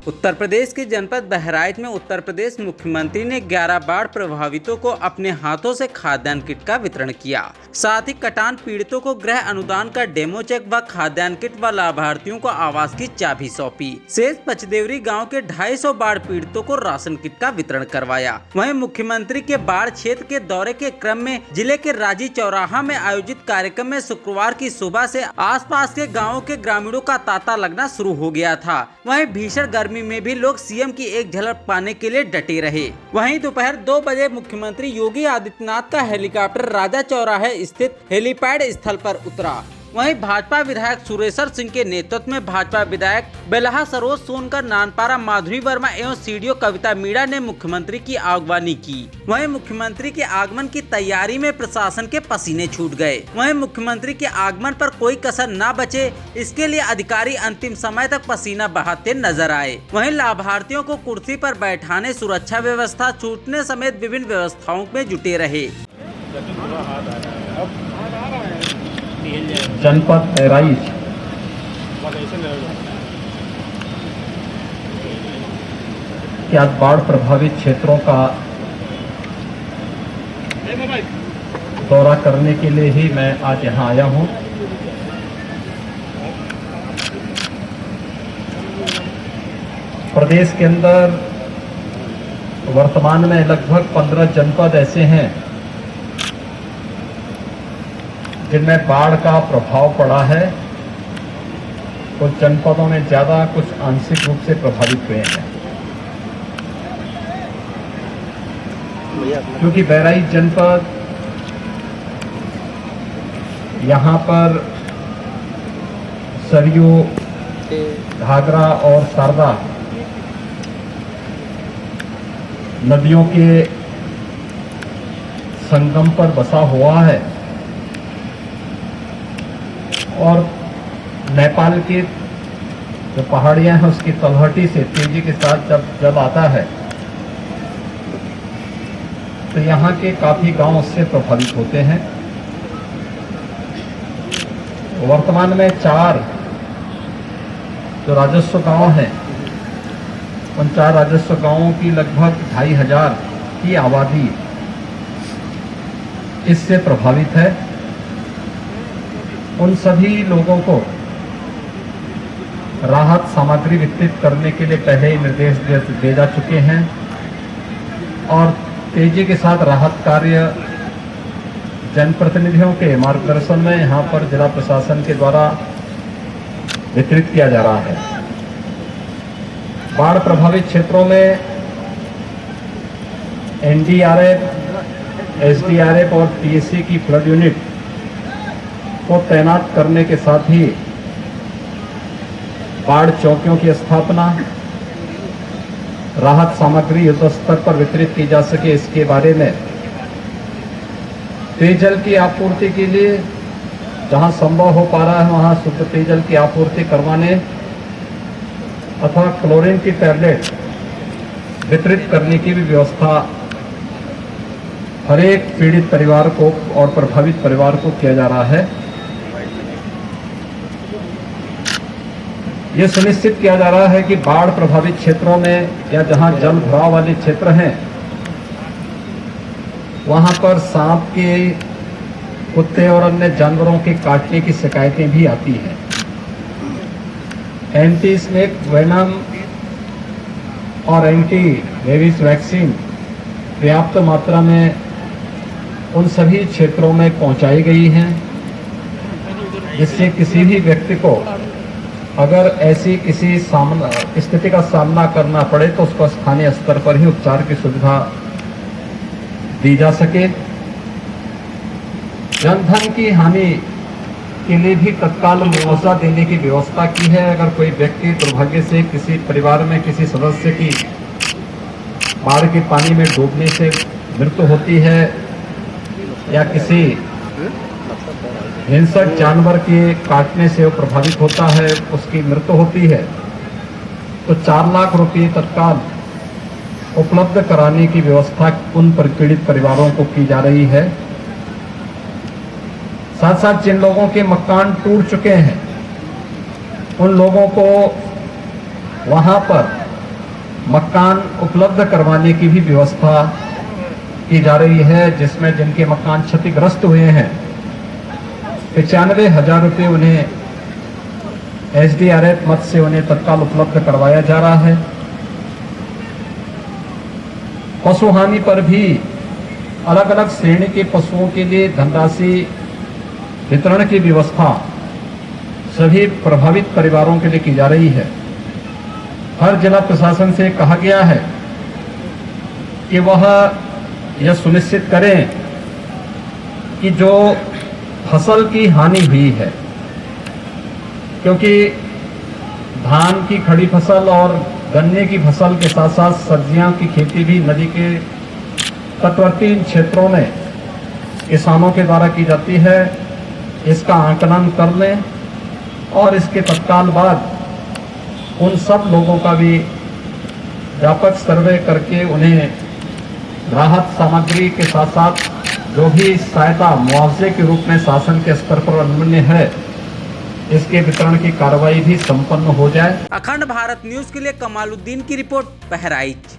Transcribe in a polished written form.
उत्तर प्रदेश के जनपद बहराइच में उत्तर प्रदेश मुख्यमंत्री ने 11 बाढ़ प्रभावितों को अपने हाथों से खाद्यान्न किट का वितरण किया। साथ ही कटान पीड़ितों को गृह अनुदान का डेमो चेक व खाद्यान्न किट व लाभार्थियों को आवास की चाबी सौंपी। शेष पचदेवरी गांव के 250 बाढ़ पीड़ितों को राशन किट का वितरण करवाया। वहीं मुख्यमंत्री के बाढ़ क्षेत्र के दौरे के क्रम में जिले के राजी चौराहा में आयोजित कार्यक्रम में शुक्रवार की सुबह से आसपास के गाँवों के ग्रामीणों का तांता लगना शुरू हो गया था। वहीं भीषण गर्मी में भी लोग सीएम की एक झलक पाने के लिए डटे रहे। वहीं दोपहर 2 बजे मुख्यमंत्री योगी आदित्यनाथ का हेलीकॉप्टर राजा चौराहे स्थित हेलीपैड स्थल पर उतरा। वहीं भाजपा विधायक सुरेश्वर सिंह के नेतृत्व में भाजपा विधायक बेलहा सरोज सोनकर, नानपारा माधुरी वर्मा एवं सीडीओ कविता मीणा ने मुख्यमंत्री की अगवानी की। वहीं मुख्यमंत्री के आगमन की तैयारी में प्रशासन के पसीने छूट गए। वहीं मुख्यमंत्री के आगमन पर कोई कसर न बचे, इसके लिए अधिकारी अंतिम समय तक पसीना बहाते नजर आए। वहीं लाभार्थियों को कुर्सी पर बैठाने, सुरक्षा व्यवस्था छूटने समेत विभिन्न व्यवस्थाओं में जुटे रहे। जनपद बहराइच के आज बाढ़ प्रभावित क्षेत्रों का दौरा करने के लिए ही मैं आज यहां आया हूं। प्रदेश के अंदर वर्तमान में लगभग 15 जनपद ऐसे हैं जिनमें बाढ़ का प्रभाव पड़ा है। कुछ जनपदों में ज्यादा, कुछ आंशिक रूप से प्रभावित हुए हैं। क्योंकि बहराइच जनपद, यहाँ पर सरयू, घाघरा और शारदा नदियों के संगम पर बसा हुआ है और नेपाल की जो पहाड़ियां हैं उसकी तलहटी से तेजी के साथ जब जल आता है तो यहाँ के काफी गांव उससे प्रभावित होते हैं। वर्तमान में 4 जो राजस्व गांव हैं, उन 4 राजस्व गांवों की लगभग 2500 की आबादी इससे प्रभावित है। उन सभी लोगों को राहत सामग्री वितरित करने के लिए पहले ही निर्देश दिए जा चुके हैं और तेजी के साथ राहत कार्य जनप्रतिनिधियों के मार्गदर्शन में यहां पर जिला प्रशासन के द्वारा वितरित किया जा रहा है। बाढ़ प्रभावित क्षेत्रों में एनडीआरएफ, एसडीआरएफ और पीएससी की फ्लड यूनिट को तैनात करने के साथ ही बाढ़ चौकियों की स्थापना, राहत सामग्री युद्ध स्तर पर वितरित की जा सके, इसके बारे में पेयजल की आपूर्ति के लिए जहां संभव हो पा रहा है वहां शुद्ध पेयजल की आपूर्ति करवाने अथवा क्लोरीन की टैबलेट वितरित करने की भी व्यवस्था हर एक पीड़ित परिवार को और प्रभावित परिवार को किया जा रहा है। ये सुनिश्चित किया जा रहा है कि बाढ़ प्रभावित क्षेत्रों में या जहां जल भराव वाले क्षेत्र हैं वहां पर सांप के, कुत्ते और अन्य जानवरों के काटने की शिकायतें भी आती हैं। एंटी स्नेक वेनम और एंटी रेबीज वैक्सीन पर्याप्त मात्रा में उन सभी क्षेत्रों में पहुंचाई गई हैं, जिससे किसी भी व्यक्ति को अगर ऐसी किसी स्थिति का सामना करना पड़े तो उसको स्थानीय स्तर पर ही उपचार की सुविधा दी जा सके। जनधन की हानि के लिए भी तत्काल मुआवजा देने की व्यवस्था की है। अगर कोई व्यक्ति दुर्भाग्य से किसी परिवार में किसी सदस्य की बाढ़ के पानी में डूबने से मृत्यु होती है या किसी हिंसक जानवर के काटने से वो प्रभावित होता है, उसकी मृत्यु होती है, तो 4 लाख रुपये तत्काल उपलब्ध कराने की व्यवस्था उन पीड़ित परिवारों को की जा रही है। साथ साथ जिन लोगों के मकान टूट चुके हैं उन लोगों को वहां पर मकान उपलब्ध करवाने की भी व्यवस्था की जा रही है, जिसमें जिनके मकान क्षतिग्रस्त हुए हैं 95,000 रुपये उन्हें SDRF मद से उन्हें तत्काल उपलब्ध करवाया जा रहा है। पशु हानि पर भी अलग अलग श्रेणी के पशुओं के लिए धनराशि वितरण की व्यवस्था सभी प्रभावित परिवारों के लिए की जा रही है। हर जिला प्रशासन से कहा गया है कि वह यह सुनिश्चित करें कि जो फसल की हानि हुई है, क्योंकि धान की खड़ी फसल और गन्ने की फसल के साथ साथ सब्जियों की खेती भी नदी के तटवर्ती क्षेत्रों में किसानों के द्वारा की जाती है, इसका आकलन कर लें और इसके तत्काल बाद उन सब लोगों का भी व्यापक सर्वे करके उन्हें राहत सामग्री के साथ साथ जो भी सहायता मुआवजे के रूप में शासन के स्तर पर अनुमन्य है, इसके वितरण की कार्रवाई भी संपन्न हो जाए। अखंड भारत न्यूज के लिए कमालुद्दीन की रिपोर्ट, बहराइच।